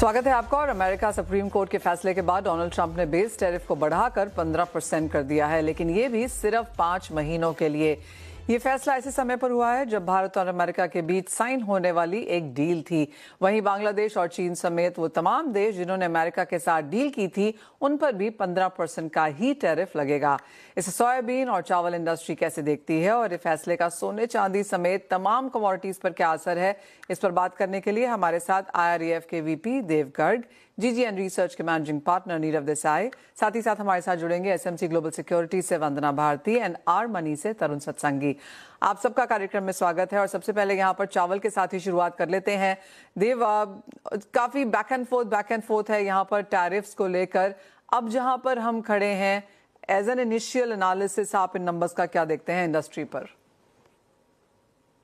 स्वागत है आपका। और अमेरिका सुप्रीम कोर्ट के फैसले के बाद डोनाल्ड ट्रंप ने बेस टैरिफ को बढ़ाकर 15% कर दिया है, लेकिन ये भी सिर्फ 5 महीनों के लिए। ये फैसला ऐसे समय पर हुआ है जब भारत और अमेरिका के बीच साइन होने वाली एक डील थी। वहीं बांग्लादेश और चीन समेत वो तमाम देश जिन्होंने अमेरिका के साथ डील की थी, उन पर भी 15% का ही टैरिफ लगेगा। इसे सोयाबीन और चावल इंडस्ट्री कैसे देखती है और इस फैसले का सोने चांदी समेत तमाम कमोडिटीज पर क्या असर है, इस पर बात करने के लिए हमारे साथ IREF के VP देव गर्ग, GGN रिसर्च के मैनेजिंग पार्टनर नीरव देसाई, साथ ही साथ हमारे साथ जुड़ेंगे SMC ग्लोबल सिक्योरिटी से वंदना भारती एंड आर मनी से तरुण सत्संगी। आप सबका कार्यक्रम में स्वागत है। और सबसे पहले यहाँ पर चावल के साथ ही शुरुआत कर लेते हैं। देव, काफी बैक एंड फोर्थ है यहाँ पर टैरिफ्स को लेकर। अब जहां पर हम खड़े हैं, एज एन इनिशियल एनालिसिस आप इन नंबर्स का क्या देखते हैं इंडस्ट्री पर?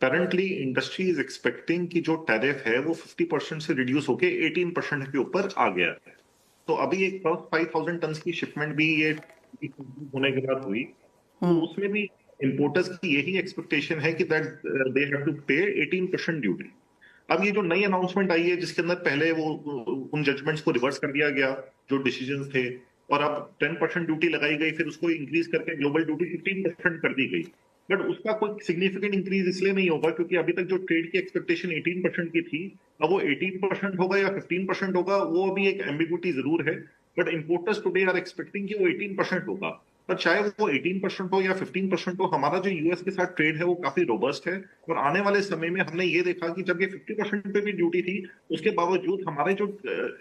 करंटली इंडस्ट्री इज एक्सपेक्टिंग कि जो टैरिफ है वो 50% से रिड्यूस होके 18% के ऊपर आ गया है। तो अभी एक 5,000 टन की शिपमेंट भी ये होने के बाद हुई, तो उसमें भी इंपोर्टर्स की यही एक्सपेक्टेशन है कि दैट दे हैव टू पे 18% ड्यूटी। अब ये जो नई अनाउंसमेंट आई है जिसके अंदर पहले वो उन जजमेंट्स को रिवर्स कर दिया गया जो डिसीजंस थे, और अब 10% ड्यूटी लगाई गई, फिर उसको इंक्रीज करके ग्लोबल ड्यूटी 15% कर दी गई। बट उसका कोई सिग्निफिकेंट इंक्रीज इसलिए नहीं होगा क्योंकि अभी तक जो ट्रेड की एक्सपेक्टेशन 18% की थी, अब वो 18% होगा या 15% होगा, वो अभी एक एम्बिगुइटी जरूर है। But importers today are expecting कि वो 18% होगा। पर चाहे वो 18% हो या 15% हो, हमारा जो यूएस के साथ ट्रेड है वो काफी रोबस्ट है। और आने वाले समय में हमने ये देखा कि जब ये 50% पे भी ड्यूटी थी, उसके बावजूद हमारे जो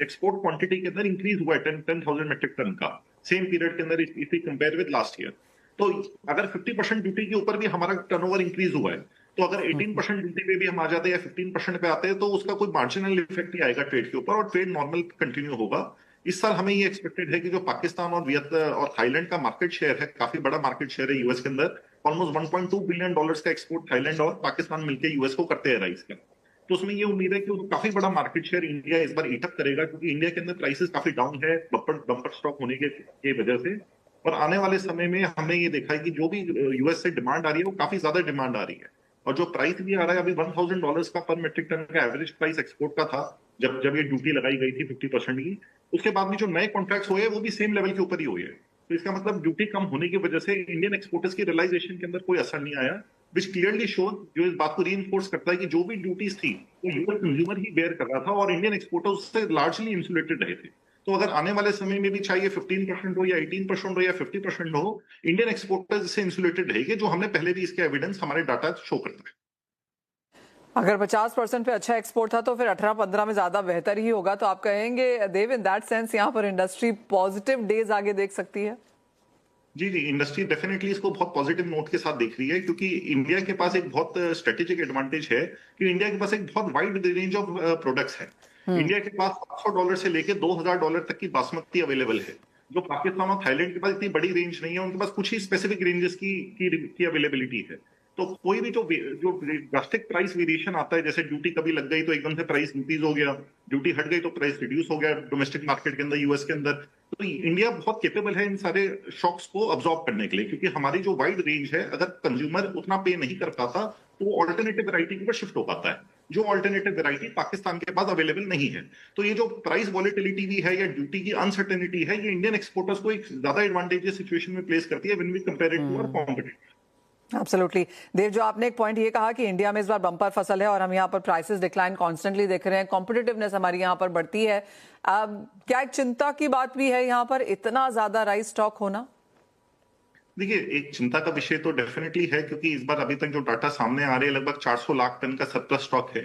एक्सपोर्ट क्वांटिटी के अंदर इंक्रीज हुआ है 10,000 मेट्रिक टन का सेम पीरियड के अंदर, if we compare with last year. तो अगर 50% ड्यूटी के ऊपर भी हमारा टर्नओवर इंक्रीज हुआ है, तो अगर 18% ड्यूटी पे भी हम आ जाते हैं या 15% पे आते हैं, तो उसका कोई मार्जिनल इफेक्ट ही आएगा ट्रेड के ऊपर और ट्रेड नॉर्मल कंटिन्यू होगा। इस साल हमें ये एक्सपेक्टेड है कि जो पाकिस्तान और वियतनाम और थाईलैंड का मार्केट शेयर है, काफी बड़ा मार्केट शेयर है यूएस के अंदर। ऑलमोस्ट $1.2 बिलियन का एक्सपोर्ट थाईलैंड और पाकिस्तान मिलकर यूएस को करते हैं राइस का। तो उसमें ये उम्मीद है कि काफी बड़ा मार्केट शेयर इंडिया इस बार ईटअप करेगा, क्योंकि इंडिया के अंदर प्राइसेस काफी डाउन है बम्पर स्टॉक होने के वजह से। और आने वाले समय में हमने ये देखा है कि जो भी यूएस से डिमांड आ रही है वो काफी ज्यादा डिमांड आ रही है। और जो प्राइस भी आ रहा है अभी $1,000 का पर मेट्रिक टन का एवरेज प्राइस एक्सपोर्ट का था जब ये ड्यूटी लगाई गई थी 50% की। उसके बाद भी जो नए कॉन्ट्रैक्ट्स हुए वो भी सेम लेवल के ऊपर ही हुए हैं। तो इसका मतलब ड्यूटी कम होने की वजह से इंडियन एक्सपोर्टर्स की रियलाइजेशन के अंदर कोई असर नहीं आया, विच क्लियरली शो, जो इस बात को रीइंफोर्स करता है कि जो भी ड्यूटीज थी वो यूएस कंज्यूमर ही बेयर कर रहा था और इंडियन एक्सपोर्टर्स से लार्जली इंसुलेटेड रहे थे। तो अगर आने वाले समय में भी चाहे 15% हो या 18% हो या 50% हो, इंडियन एक्सपोर्टर्स इससे इंसुलेटेड रहेंगे, जो हमने पहले भी इसके एविडेंस हमारे डाटा शो करता है। अगर 50% पे अच्छा एक्सपोर्ट था तो फिर 18-15 में ज्यादा बेहतर ही होगा। तो आप कहेंगे देव, इन दैट सेंस यहाँ पर इंडस्ट्री पॉजिटिव डेज आगे देख सकती है? जी, इंडस्ट्री डेफिनेटली इसको बहुत पॉजिटिव नोट के साथ देख रही है, क्योंकि इंडिया के पास एक बहुत स्ट्रेटेजिक एडवांटेज है कि इंडिया के पास एक बहुत वाइड रेंज ऑफ प्रोडक्ट्स है। इंडिया के पास $700 से लेके $2,000 तक की बासमती अवेलेबल है, जो पाकिस्तान और थाईलैंड के पास इतनी बड़ी रेंज नहीं है। उनके पास कुछ ही स्पेसिफिक रेंजेस की अवेलेबिलिटी है। तो कोई भी जो ड्रास्टिक प्राइस वेरिएशन आता है, जैसे ड्यूटी कभी लग गई तो एकदम से प्राइस इंक्रीज हो गया, ड्यूटी हट गई तो प्राइस रिड्यूस हो गया डोमेस्टिक मार्केट के अंदर, यूएस के अंदर। तो इंडिया बहुत केपेबल है इन सारे शॉक्स को अब्सॉर्ब करने के लिए, क्योंकि हमारी जो वाइड रेंज है, अगर कंज्यूमर उतना पे नहीं कर पाता तो वो ऑल्टरनेटिव वैरायटी के ऊपर शिफ्ट हो पाता है, जो ऑल्टरनेटिव वैरायटी पाकिस्तान के पास अवेलेबल नहीं है। तो ये जो प्राइस वॉलेटिलिटी भी है या ड्यूटी की अनसर्टेनिटी है, ये इंडियन एक्सपोर्टर्स को एक ज्यादा एडवांटेजियस सिचुएशन में प्लेस करती है when we compare it to our competitors. Absolutely. Dev, जो आपने एक पॉइंट ये कहा कि इंडिया में इस बार बम्पर फसल है और हम यहाँ पर प्राइसेस डिक्लाइन कॉन्स्टेंटली देख रहे हैं, कॉम्पिटिटिवनेस हमारी यहाँ पर बढ़ती है। क्या एक चिंता की बात भी है यहाँ पर इतना ज्यादा राइस स्टॉक होना? देखिए, एक चिंता का विषय तो डेफिनेटली है, क्योंकि इस बार अभी तक जो डाटा सामने आ रहे हैं, लगभग 400 लाख टन का सरप्लस स्टॉक है।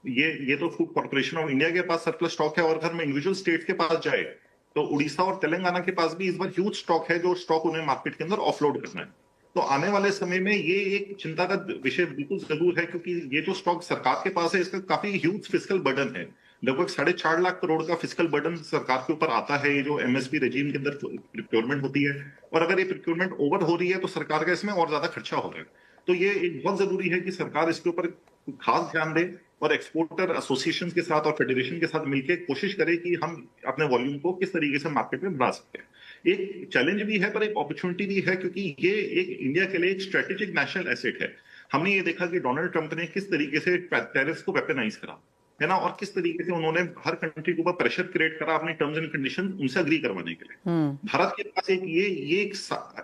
ये तो फूड कॉर्पोरेशन ऑफ इंडिया के पास सरप्लस स्टॉक है, और अगर हम इंडिविजुअल स्टेट के पास जाए तो उड़ीसा और तेलंगाना के पास भी इस बार ह्यूज स्टॉक है, जो स्टॉक उन्हें मार्केट के अंदर ऑफलोड करना है। तो आने वाले समय में ये एक चिंता का विषय बिल्कुल जरूर है, क्योंकि ये जो स्टॉक सरकार के पास है इसका काफी ह्यूज फिस्कल बर्डन है। लगभग 4.5 लाख करोड़ का फिस्कल बर्डन सरकार के ऊपर आता है, ये जो एमएसपी रेजीम के अंदर प्रोक्योरमेंट होती है। और अगर ये प्रोक्योरमेंट ओवर हो रही है तो सरकार का इसमें और ज्यादा खर्चा हो रहा है। तो ये एक बहुत जरूरी है कि सरकार इसके ऊपर खास ध्यान दे और एक्सपोर्टर एसोसिएशन के साथ और फेडरेशन के साथ मिलकर कोशिश करे कि हम अपने वॉल्यूम को किस तरीके से मार्केट में बढ़ा सकते हैं। एक चैलेंज भी है पर एक अपॉर्चुनिटी भी है, क्योंकि ये एक इंडिया के लिए एक स्ट्रेटेजिक नेशनल एसेट है। हमने ये देखा कि डोनाल्ड ट्रंप ने किस तरीके से टैरिफ्स को वेपनाइज करा। है ना, और किस तरीके से उन्होंने हर कंट्री के ऊपर प्रेशर क्रिएट करा अपने टर्म्स एंड कंडीशन उनसे अग्री करवाने के लिए। भारत के पास एक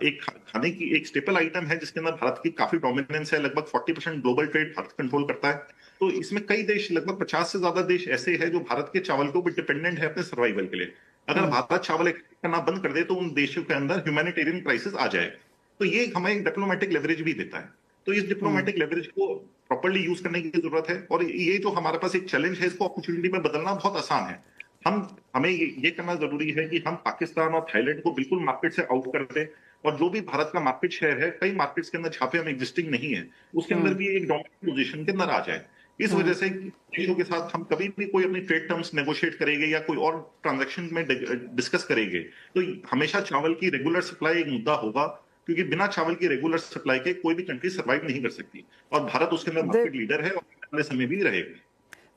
एक खाने की एक स्टेपल आइटम है जिसके अंदर भारत की काफी डोमिनेंस है, लगभग 40% ग्लोबल ट्रेड भारत कंट्रोल करता है। तो इसमें कई देश, लगभग 50 से ज्यादा देश ऐसे हैं जो भारत के चावल के ऊपर डिपेंडेंट है अपने सर्वाइवल के लिए। अगर भारत चावल एक्सपोर्ट करना बंद कर दे तो उन देशों के अंदर ह्यूमैनिटेरियन क्राइसिस आ जाएगा। तो ये हमें एक डिप्लोमेटिक लेवरेज भी देता है। तो इस डिप्लोमेटिक लेवरेज को प्रॉपर्ली यूज करने की जरूरत है, और ये जो हमारे पास एक चैलेंज है इसको अपॉर्चुनिटी में बदलना बहुत आसान है। हमें ये करना जरूरी है कि हम पाकिस्तान और थाईलैंड को बिल्कुल मार्केट से आउट कर दें, और जो भी भारत का मार्केट शेयर है कई मार्केट्स के अंदर जहां पे हम एग्जिस्टिंग नहीं है उसके अंदर भी एक डोमिनेंट पोजीशन के अंदर आ जाए। इस वजह से देशों के साथ हम कभी भी कोई अपनी ट्रेड टर्म्स नेगोशिएट करेंगे या कोई और ट्रांजैक्शन में डिस्कस करेंगे तो हमेशा चावल की रेगुलर सप्लाई एक मुद्दा होगा, क्योंकि बिना चावल की रेगुलर सप्लाई के कोई भी कंट्री सर्वाइव नहीं कर सकती, और भारत उसके अंदर मार्केट लीडर है और आने वाले समय भी रहेगा।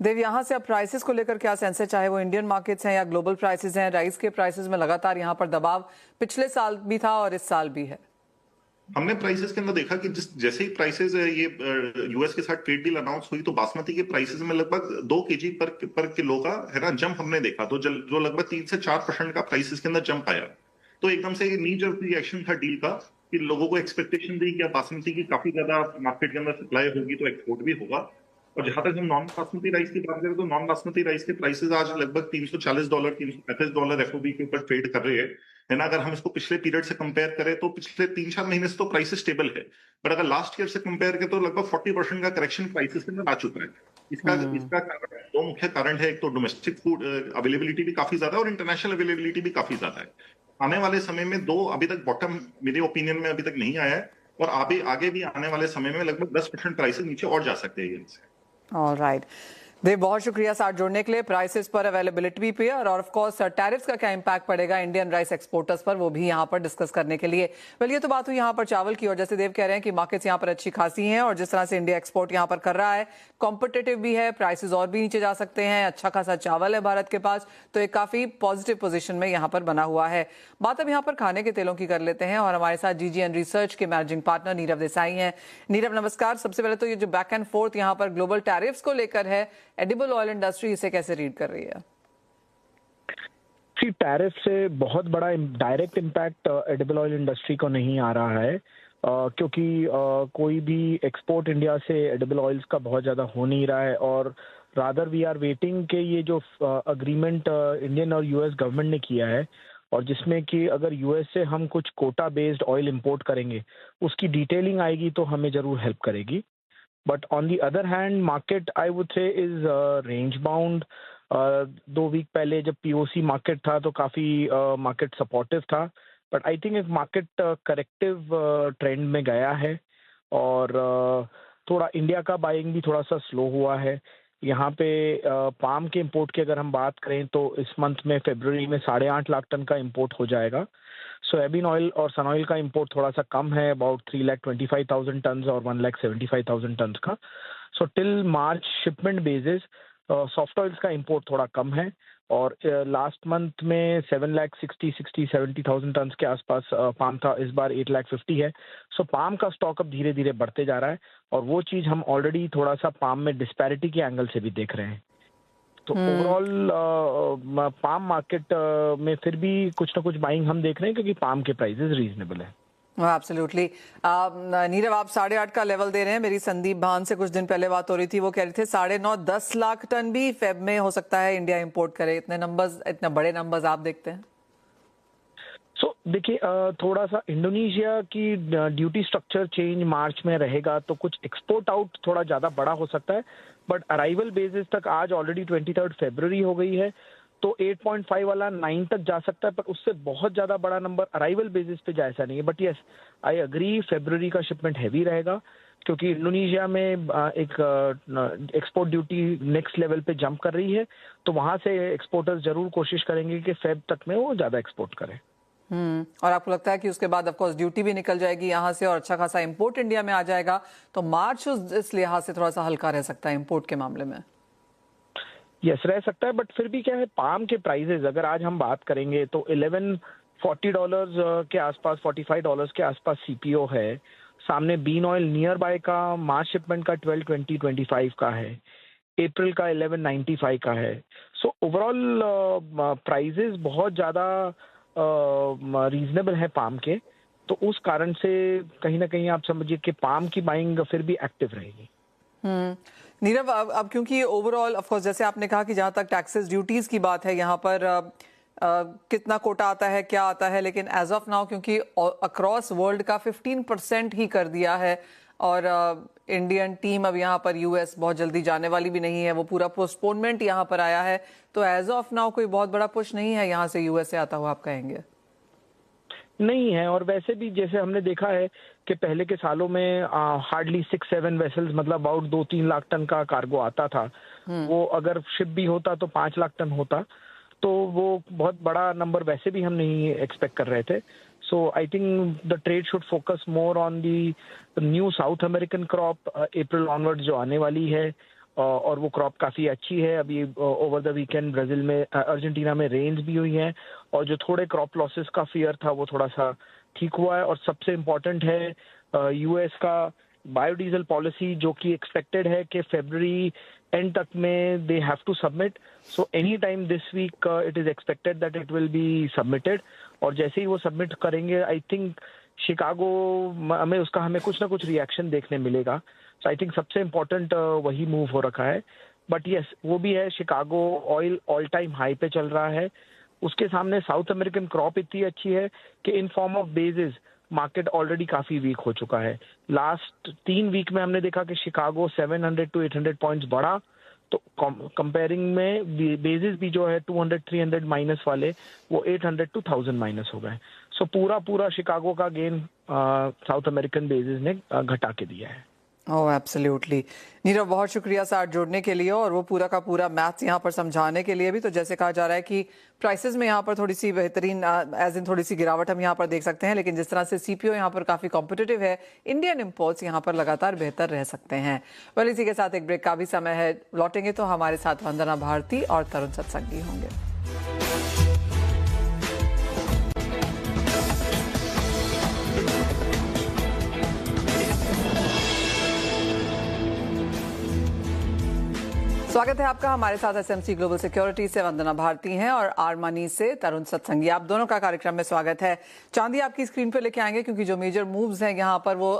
देव, यहाँ से अब प्राइसेस को लेकर क्या सेंस है, चाहे वो इंडियन मार्केट्स हैं या ग्लोबल प्राइसेस हैं? राइस के प्राइसेस में लगातार यहाँ पर दबाव पिछले साल भी था और इस साल भी है। हमने प्राइसेस के अंदर देखा कि जैसे ही प्राइसेस ये यूएस के साथ ट्रेड डील अनाउंस हुई तो बासमती के प्राइसेस में लगभग 2 kg पर किलो का है ना जंप हमने देखा, तो जो लगभग 3 से 4% का प्राइसेस के अंदर जंप आया। तो एकदम से नी जर्क रिएक्शन था डील का कि लोगों को एक्सपेक्टेशन थी कि बासमती की काफी ज्यादा मार्केट के अंदर सप्लाई होगी तो एक्सपोर्ट भी होगा। और जहां तक हम नॉन बासमती राइस की बात करें तो नॉन बासमती राइस के प्राइसेस आज लगभग $340 $335 एफओबी के ऊपर ट्रेड कर रहे हैं, है ना। अगर हम इसको पिछले पीरियड से कंपेयर करें तो पिछले 3-4 महीने से तो प्राइसेस स्टेबल है, बट अगर लास्ट ईयर से कंपेयर करें तो लगभग 40% का करेक्शन प्राइसेस के अंदर आ चुका है। इसका दो मुख्य कारण है, एक तो डोमेस्टिक फूड अवेलेबिलिटी भी काफी ज्यादा है और इंटरनेशनल अवेलेबिलिटी भी काफी ज्यादा है। आने वाले समय में दो अभी तक बॉटम मेरे ओपिनियन में अभी तक नहीं आया है, और आगे भी आने वाले समय में लगभग 10% प्राइसेस नीचे और जा सकते हैं इनसे। ऑलराइट देव, बहुत शुक्रिया साथ जुड़ने के लिए। प्राइसेस पर, अवेलेबिलिटी पे और ऑफ कोर्स टैरिफ्स का क्या इंपैक्ट पड़ेगा इंडियन राइस एक्सपोर्टर्स पर, वो भी यहाँ पर डिस्कस करने के लिए। वेल, ये तो बात हुई यहाँ पर चावल की, और जैसे देव कह रहे हैं कि मार्केट्स यहाँ पर अच्छी खासी हैं और जिस तरह से इंडिया एक्सपोर्ट यहाँ पर कर रहा है कॉम्पिटिटिव भी है, प्राइसेस और भी नीचे जा सकते हैं, अच्छा खासा चावल है भारत के पास, तो एक काफी पॉजिटिव पोजीशन में यहाँ पर बना हुआ है। बात अब यहाँ पर खाने के तेलों की कर लेते हैं और हमारे साथ जीजीएन रिसर्च के मैनेजिंग पार्टनर नीरव देसाई हैं। नीरव, नमस्कार। सबसे पहले तो ये जो बैक एंड फोर्थ यहाँ पर ग्लोबल टैरिफ्स को लेकर है, एडिबल ऑयल इंडस्ट्री इसे कैसे रीड कर रही है? टैरिफ से बहुत बड़ा direct impact edible oil industry को नहीं आ रहा है, क्योंकि कोई भी एक्सपोर्ट इंडिया से एडिबल ऑयल्स का बहुत ज़्यादा हो नहीं रहा है, और रादर वी आर वेटिंग के ये जो अग्रीमेंट इंडियन और यूएस गवर्नमेंट ने किया है, और जिसमें कि अगर यूएस से हम कुछ कोटा बेस्ड ऑयल इंपोर्ट करेंगे उसकी डिटेलिंग आएगी तो हमें ज़रूर हेल्प करेगी। But on the other hand, market I would say is range bound. 2 week पहले जब पीओसी मार्केट था तो काफी मार्केट सपोर्टिव था, बट आई थिंक एक मार्केट करेक्टिव ट्रेंड में गया है, और थोड़ा इंडिया का बाइंग भी थोड़ा सा स्लो हुआ है। यहाँ पे पाम के इंपोर्ट की अगर हम बात करें तो इस मंथ में फरवरी में 8.5 लाख टन का इंपोर्ट हो जाएगा। सोयाबीन ऑयल और सन ऑयल का इंपोर्ट थोड़ा सा कम है, अबाउट 3,25,000 टन और 1,75,000 टन का। So till March shipment basis soft oils का इंपोर्ट थोड़ा कम है, और लास्ट मंथ में 7,60,70,000 टन के आसपास पाम था, इस बार 8,50,000 है। सो पाम का स्टॉक अब धीरे धीरे बढ़ते जा रहा है, और वो चीज़ हम ऑलरेडी थोड़ा सा पाम में डिस्पैरिटी के एंगल से भी देख रहे हैं। तो ओवरऑल पाम मार्केट में फिर भी कुछ ना कुछ बाइंग हम देख रहे हैं, क्योंकि पाम के प्राइसेस रीजनेबल है। एब्सोल्युटली। नीरव, आप 8.5 का लेवल दे रहे हैं। मेरी संदीप भान से कुछ दिन पहले बात हो रही थी, वो कह रहे थे 9.5-10 लाख टन भी फेब में हो सकता है इंडिया इंपोर्ट करे। इतने नंबर्स, इतने बड़े नंबर्स आप देखते हैं? देखिए, थोड़ा सा इंडोनेशिया की ड्यूटी स्ट्रक्चर चेंज मार्च में रहेगा तो कुछ एक्सपोर्ट आउट थोड़ा ज़्यादा बड़ा हो सकता है, बट अराइवल बेसिस तक आज ऑलरेडी 23 फरवरी हो गई है, तो 8.5 वाला 9 तक जा सकता है, पर उससे बहुत ज़्यादा बड़ा नंबर अराइवल बेसिस पे जा ऐसा नहीं है। बट यस, आई अग्री, फरवरी का शिपमेंट हैवी रहेगा, क्योंकि इंडोनेशिया में एक एक्सपोर्ट ड्यूटी नेक्स्ट लेवल पे जंप कर रही है, तो वहाँ से एक्सपोर्टर्स जरूर कोशिश करेंगे कि फेब तक में वो ज़्यादा एक्सपोर्ट करें। और आपको लगता है कि उसके बाद ऑफ कोर्स ड्यूटी भी निकल जाएगी यहाँ से और अच्छा खासा इंपोर्ट इंडिया में आ जाएगा, तो मार्च इस लिहाज से थोड़ा सा हल्का रह सकता है इंपोर्ट के मामले में? यस, रह सकता है, बट फिर भी क्या है, पाम के प्राइसेस अगर आज हम बात करेंगे तो $1140 के आसपास, $45 के आसपास सीपीओ है। सामने बीन ऑयल नियर बाय का मार्च शिपमेंट का 1220-25 का है। अप्रैल का 1195 का है। सो ओवरऑल प्राइजेस बहुत ज़्यादा रीजनेबल है पाम के, तो उस कारण से कहीं ना कहीं आप समझिए कि पाम की बाइंग फिर भी एक्टिव रहेगी। नीरव, अब क्योंकि ओवरऑल ऑफ कोर्स जैसे आपने कहा कि जहां तक टैक्सेस ड्यूटीज की बात है यहाँ पर कितना कोटा आता है, क्या आता है, लेकिन एज ऑफ नाउ क्योंकि अक्रॉस वर्ल्ड का 15% ही कर दिया है और इंडियन टीम अब यहाँ पर यूएस बहुत जल्दी जाने वाली भी नहीं है, वो पूरा पोस्टपोनमेंट यहाँ पर आया है, तो एज ऑफ नाउ कोई बहुत बड़ा पुश नहीं है यहाँ से यूएस से आता हुआ, आप कहेंगे? नहीं है। और वैसे भी जैसे हमने देखा है कि पहले के सालों में हार्डली 6-7 वेसल्स, मतलब अबाउट 2-3 लाख टन का कार्गो आता था। वो अगर शिप भी होता तो 5 लाख टन होता, तो वो बहुत बड़ा नंबर वैसे भी हम नहीं एक्सपेक्ट कर रहे थे। So I think the trade should focus more on the new South American crop April onward जो आने वाली है, और वो क्रॉप काफ़ी अच्छी है। अभी ओवर द वीकेंड ब्राज़ील में, अर्जेंटीना में रेन्स भी हुई हैं, और जो थोड़े क्रॉप लॉसेस का फियर था वो थोड़ा सा ठीक हुआ है। और सबसे इम्पोर्टेंट है यूएस का बायोडीजल पॉलिसी, जो कि एक्सपेक्टेड है कि फरवरी एंड तक में they have to submit. So any time this week it is expected that it will be submitted, और जैसे ही वो सबमिट करेंगे आई थिंक शिकागो में उसका हमें कुछ ना कुछ रिएक्शन देखने मिलेगा। सो आई थिंक सबसे इम्पोर्टेंट वही मूव हो रखा है। बट यस, वो भी है, Chicago oil all time high पे चल रहा है। उसके सामने साउथ अमेरिकन क्रॉप इतनी अच्छी है कि in form of basis market already काफ़ी वीक हो चुका है। लास्ट 3 वीक में हमने देखा कि शिकागो 700 to 800 पॉइंट्स बढ़ा, तो कंपेयरिंग में बेसिस भी जो है 200-300 माइनस वाले वो 800 to 1000 माइनस हो गए। सो पूरा शिकागो का गेन साउथ अमेरिकन बेसिस ने घटा के दिया है। ओह एब्सोल्युटली। नीरव, बहुत शुक्रिया साथ जोड़ने के लिए और वो पूरा का पूरा मैथ्स यहाँ पर समझाने के लिए भी। तो जैसे कहा जा रहा है कि प्राइसेस में यहाँ पर थोड़ी सी बेहतरीन एज इन थोड़ी सी गिरावट हम यहाँ पर देख सकते हैं, लेकिन जिस तरह से सीपीओ यहाँ पर काफी कॉम्पिटिटिव है, इंडियन इंपोर्ट्स यहाँ पर लगातार बेहतर रह सकते हैं। वेल, इसी के साथ एक ब्रेक का भी समय है, लौटेंगे तो हमारे साथ वंदना भारती और तरुण सत्संगी होंगे। स्वागत है आपका। हमारे साथ एसएमसी ग्लोबल सिक्योरिटी से वंदना भारती हैं और आर मनी से तरुण सत्संगी। आप दोनों का कार्यक्रम में स्वागत है। चांदी आपकी स्क्रीन पर लेके आएंगे क्योंकि जो मेजर मूव्स हैं यहाँ पर वो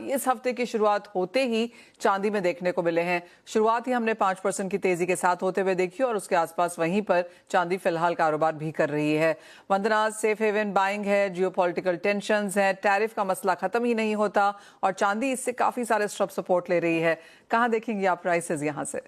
इस हफ्ते की शुरुआत होते ही चांदी में देखने को मिले हैं। शुरुआत ही हमने 5% की तेजी के साथ होते हुए देखी और उसके आसपास वहीं पर चांदी फिलहाल कारोबार भी कर रही है। वंदना, सेफ हेवन बाइंग है, जियोपॉलिटिकल टेंशंस है, टैरिफ का मसला खत्म ही नहीं होता और चांदी इससे काफी सारे स्टॉप सपोर्ट ले रही है। कहाँ देखेंगे आप प्राइसेस यहाँ से?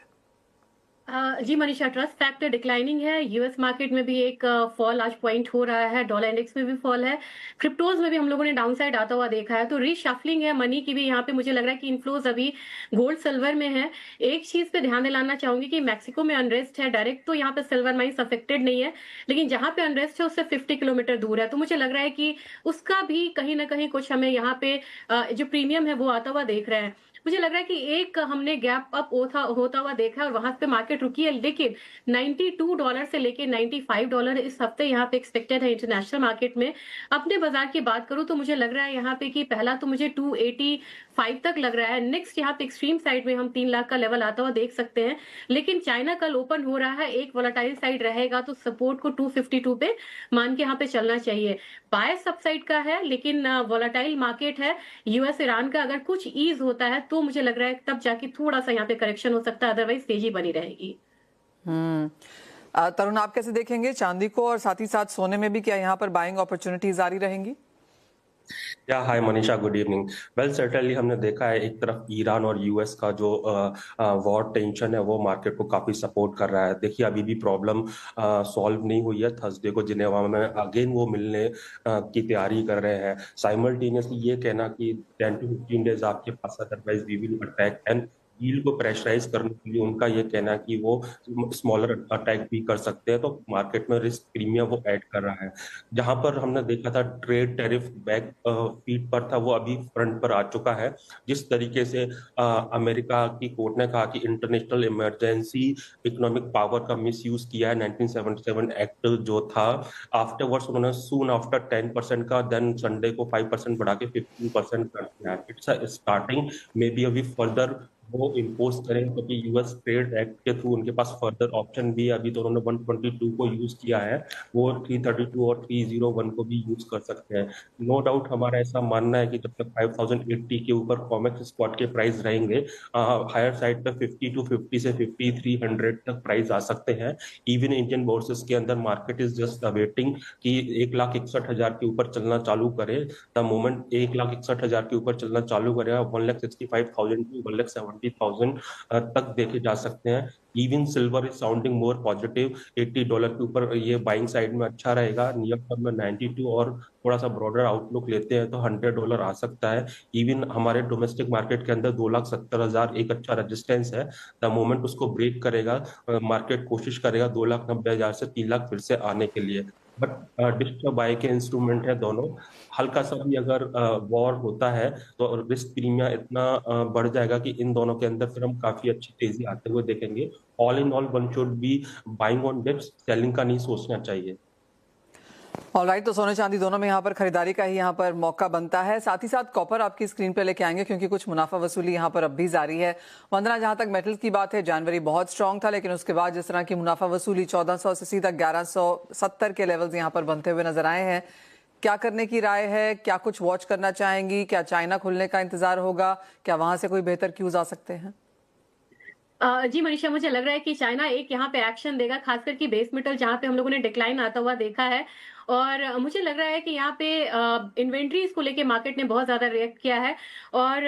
जी मनीषा, ट्रस्ट फैक्टर डिक्लाइनिंग है। यूएस मार्केट में भी एक फॉल आज पॉइंट हो रहा है, डॉलर इंडेक्स में भी फॉल है, क्रिप्टोज में भी हम लोगों ने डाउन साइड आता हुआ देखा है। तो रीशफलिंग है मनी की भी यहाँ पे। मुझे लग रहा है कि इनफ्लोज अभी गोल्ड सिल्वर में है। एक चीज पे ध्यान दिलाना चाहूंगी कि मैक्सिको में अनरेस्ट है, डायरेक्ट तो यहाँ पे सिल्वर माइंस अफेक्टेड नहीं है, लेकिन जहां पे अनरेस्ट है उससे 50 किलोमीटर दूर है। तो मुझे लग रहा है कि उसका भी कहीं ना कहीं कुछ हमें यहाँ पे जो प्रीमियम है वो आता हुआ देख रहे हैं। मुझे लग रहा है कि एक हमने गैप अप होता हुआ देखा है और वहां पे मार्केट रुकी है, लेकिन $92 से लेके $95 इस हफ्ते यहाँ पे एक्सपेक्टेड है इंटरनेशनल मार्केट में। अपने बाजार की बात करूं तो मुझे लग रहा है यहाँ पे कि पहला तो मुझे 285 तक लग रहा है। नेक्स्ट यहाँ पे एक्सट्रीम साइड में हम 3 लाख का लेवल आता हुआ देख सकते हैं, लेकिन चाइना कल ओपन हो रहा है, एक वोलेटाइल साइड रहेगा, तो सपोर्ट को 252 पे मान के यहाँ पे चलना चाहिए। बायस सबसाइड का है, लेकिन वोलेटाइल मार्केट है यूएस ईरान का। अगर कुछ ईज होता है तो मुझे लग रहा है तब जाके थोड़ा सा यहाँ पे करेक्शन हो सकता है, अदरवाइज तेजी बनी रहेगी। तरुण, आप कैसे देखेंगे चांदी को और साथ ही साथ सोने में भी क्या यहाँ पर बाइंग अपॉर्चुनिटीज जारी रहेंगी? Yeah hi Manisha, good evening. Well, certainly हमने देखा है एक तरफ ईरान और यूएस का जो वॉर टेंशन है वो मार्केट को काफी सपोर्ट कर रहा है। देखिए, अभी भी प्रॉब्लम सॉल्व नहीं हुई है। थर्सडे को जिनेवा में अगेन वो मिलने की तैयारी कर रहे हैं। साइमल्टेनियसली ये कहना कि 10 to 15 डेज आपके पास, otherwise we will attack, and yield को प्रेशराइज करने के लिए उनका ये कहना है कि वो स्मॉलर अटैक भी कर सकते हैं, तो मार्केट में रिस्क प्रीमियम वो ऐड कर रहा है। जहां पर हमने देखा था ट्रेड टैरिफ बैक फीट पर था, वो अभी फ्रंट पर आ चुका है। जिस तरीके से अमेरिका की कोर्ट ने कहा कि इंटरनेशनल इमरजेंसी इकोनॉमिक पावर का मिसयूज किया है, 1977 एक्ट जो था, आफ्टरवर्ड्स उन्होंने सून आफ्टर 10% का, देन संडे को 5% बढ़ा के 15% कर दिया है। इट्स स्टार्टिंग, मे बी अभी फर्दर वो इम्पोज करें, क्योंकि यूएस ट्रेड एक्ट के थ्रू उनके पास फर्दर ऑप्शन भी है। अभी तो उन्होंने 122 को यूज किया है, वो 332 और 301 को भी यूज कर सकते हैं। नो डाउट हमारा ऐसा मानना है कि जब तक 5080 के ऊपर कॉमेक्स स्पॉट के प्राइस रहेंगे, हायर साइड पे 5250 से 5300 तक प्राइस आ सकते हैं। इवन इंडियन बोर्सेस के अंदर मार्केट इज जस्ट अवेटिंग कि 1,61,000 के ऊपर चलना चालू करे। द मोमेंट 1,61,000 के ऊपर चलना चालू करेगा, 1,65,000 टू 1,70,000 तक देखे जा सकते हैं। Even silver is sounding more positive, $80 के ऊपर ये बाइंग साइड में अच्छा रहेगा। नियर टर्म में 92 और थोड़ा सा ब्रॉडर आउटलुक लेते हैं तो $100 आ सकता है। इवन हमारे डोमेस्टिक मार्केट के अंदर 2,70,000 एक अच्छा रेजिस्टेंस है। द मोमेंट उसको ब्रेक करेगा, मार्केट कोशिश करेगा 2,90,000 से 3,00,000 फिर से आने के लिए। बट डिस्टर्ब बाय के इंस्ट्रूमेंट है दोनों। हल्का सा भी अगर वॉर होता है तो रिस्क प्रीमियम इतना बढ़ जाएगा कि इन दोनों के अंदर फिर हम काफी अच्छी तेजी आते हुए देखेंगे। All in all one should be buying on dips, selling का नहीं सोचना चाहिए। ऑलराइट, तो सोने चांदी दोनों में यहाँ पर खरीदारी का ही यहाँ पर मौका बनता है। साथ ही साथ कॉपर आपकी स्क्रीन पे लेके आएंगे क्योंकि कुछ मुनाफा वसूली यहाँ पर अब भी जारी है। वंदना, जहां तक मेटल्स की बात है, जनवरी बहुत स्ट्रांग था, लेकिन उसके बाद जिस तरह की मुनाफा वसूली 1400 से सीधा 1170 के लेवल्स यहाँ पर बनते हुए नजर आए हैं, क्या करने की राय है? क्या कुछ वॉच करना चाहेंगी? क्या चाइना खुलने का इंतजार होगा? क्या वहां से कोई बेहतर क्यूज आ सकते हैं? जी मनीषा, मुझे लग रहा है कि चाइना एक यहाँ पे एक्शन देगा, खासकर कि बेस मेटल जहाँ पे हम लोगों ने डिक्लाइन आता हुआ देखा है। और मुझे लग रहा है कि यहाँ पे इन्वेंट्रीज को लेके मार्केट ने बहुत ज्यादा रिएक्ट किया है। और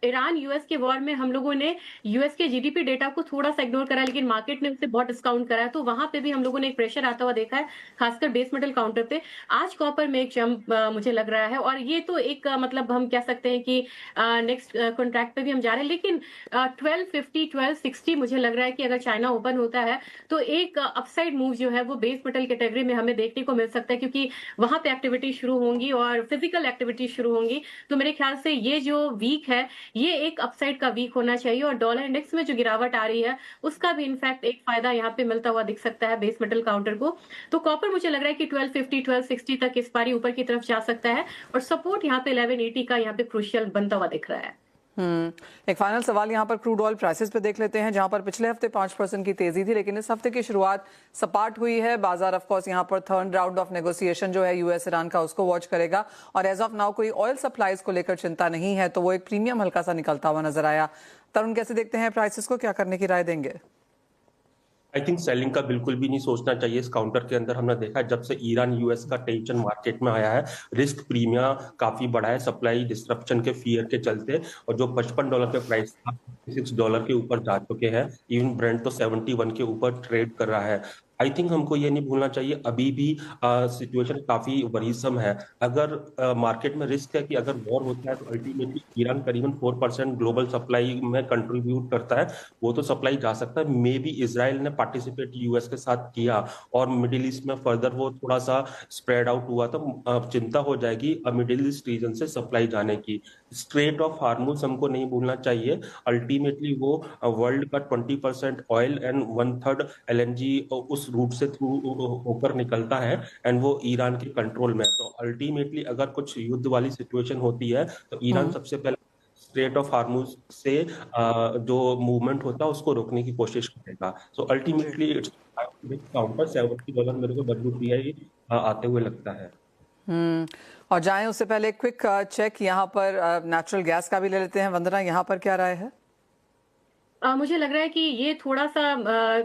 ईरान यूएस के वॉर में हम लोगों ने यूएस के जीडीपी डेटा को थोड़ा सा इग्नोर करा, लेकिन मार्केट ने उसे बहुत डिस्काउंट करा है। तो वहां पे भी हम लोगों ने एक प्रेशर आता हुआ देखा है, खासकर बेस मेटल काउंटर पे। आज कॉपर में एक जंप मुझे लग रहा है, और ये तो एक मतलब हम कह सकते हैं कि नेक्स्ट कॉन्ट्रैक्ट पे भी हम जा रहे हैं। लेकिन 1250 1260 मुझे लग रहा है कि अगर चाइना ओपन होता है तो एक अपसाइड मूव जो है वो बेस मेटल कैटेगरी में हमें देखने को मिल सकता है, क्योंकि वहां पे एक्टिविटी शुरू होंगी और फिजिकल एक्टिविटी शुरू होंगी। तो मेरे ख्याल से ये जो वीक है ये एक अपसाइड का वीक होना चाहिए। और डॉलर इंडेक्स में जो गिरावट आ रही है उसका भी इनफैक्ट एक फायदा यहाँ पे मिलता हुआ दिख सकता है बेस मेटल काउंटर को। तो कॉपर मुझे लग रहा है कि 1250 1260 तक इस बारी ऊपर की तरफ जा सकता है, और सपोर्ट यहाँ पे 1180 का यहाँ पे क्रूशियल बनता हुआ दिख रहा है। एक फाइनल सवाल यहाँ पर क्रूड ऑयल प्राइसेस पे देख लेते हैं, जहां पर पिछले हफ्ते 5% की तेजी थी, लेकिन इस हफ्ते की शुरुआत सपाट हुई है। बाजार ऑफ कोर्स यहाँ पर थर्ड राउंड ऑफ नेगोशिएशन जो है यूएस ईरान का, उसको वॉच करेगा। और एज ऑफ नाउ कोई ऑयल सप्लाईज को लेकर चिंता नहीं है, तो वो एक प्रीमियम हल्का सा निकलता हुआ नजर आया। तरुण, कैसे देखते हैं प्राइसेस को? क्या करने की राय देंगे? आई थिंक सेलिंग का बिल्कुल भी नहीं सोचना चाहिए। इस काउंटर के अंदर हमने देखा है जब से ईरान यूएस का टेंशन मार्केट में आया है, रिस्क प्रीमियम काफी बढ़ा है सप्लाई डिस्ट्रप्शन के फियर के चलते। और जो $55 पे प्राइस था, $6 के ऊपर जा चुके हैं। इवन ब्रेंट तो 71 के ऊपर ट्रेड कर रहा है। आई थिंक हमको ये नहीं भूलना चाहिए, अभी भी सिचुएशन काफी वरीसम है। अगर मार्केट में रिस्क है कि अगर वॉर होता है तो अल्टीमेटली ईरान करीबन 4% ग्लोबल सप्लाई में कंट्रीब्यूट करता है, वो तो सप्लाई जा सकता है। मे बी इसराइल ने पार्टिसिपेट यूएस के साथ किया और मिडिल ईस्ट में फर्दर वो थोड़ा सा स्प्रेड आउट हुआ तो चिंता हो जाएगी मिडिल ईस्ट रीजन से सप्लाई जाने की। स्ट्रेट ऑफ हार्मुज हमको नहीं भूलना चाहिए, अल्टीमेटली वो वर्ल्ड का 20% ऑयल एंड 1/3 LNG उस रूट से थ्रू होकर निकलता है, एंड वो ईरान के कंट्रोल में है। तो अल्टीमेटली अगर कुछ युद्ध वाली सिचुएशन होती है तो ईरान सबसे पहले स्ट्रेट ऑफ हार्मुज से जो मूवमेंट होता है उसको रोकने की कोशिश करेगा। सो अल्टीमेटली इट्स काउंटर $70 मेरे को WTI आते हुए लगता है। और जाएं उससे पहले क्विक चेक यहाँ पर नेचुरल गैस का भी ले लेते हैं। वंदना, यहाँ पर क्या राय है? मुझे लग रहा है कि ये थोड़ा सा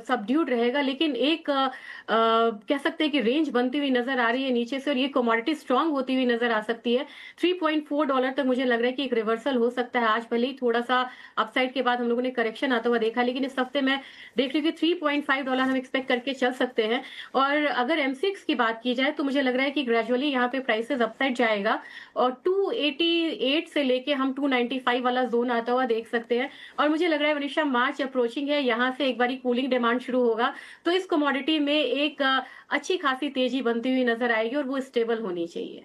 सबड्यूड रहेगा, लेकिन एक कह सकते हैं कि रेंज बनती हुई नजर आ रही है नीचे से, और ये कमोडिटी स्ट्रांग होती हुई नजर आ सकती है। $3.4 तक मुझे लग रहा है कि एक रिवर्सल हो सकता है। आज भले ही थोड़ा सा अपसाइड के बाद हम लोगों ने करेक्शन आता हुआ देखा, लेकिन इस हफ्ते में देख रही थी $3.5 हम एक्सपेक्ट करके चल सकते हैं। और अगर M6 की बात की जाए तो मुझे लग रहा है कि ग्रेजुअली यहाँ पे प्राइसेस अपसाइड जाएगा, और 288 से लेके हम 295 वाला जोन आता हुआ देख सकते हैं। और मुझे लग रहा है मनीषा, मार्च अप्रोचिंग है, यहाँ से एक बारी कूलिंग डिमांड शुरू होगा, तो इस कमोडिटी में एक अच्छी खासी तेजी बनती हुई नजर आएगी, और वो स्टेबल होनी चाहिए।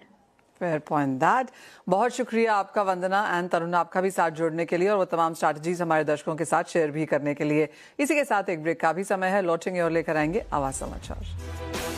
Fair point that. बहुत शुक्रिया आपका वंदना एंड तरुण, आपका भी साथ जोड़ने के लिए और वो तमाम स्ट्रैटेजीज हमारे दर्शकों के साथ शेयर भी करने के लिए। इसी के साथ एक ब्रेक का भी समय है, लौटेंगे और लेकर आएंगे आवाज समाचार।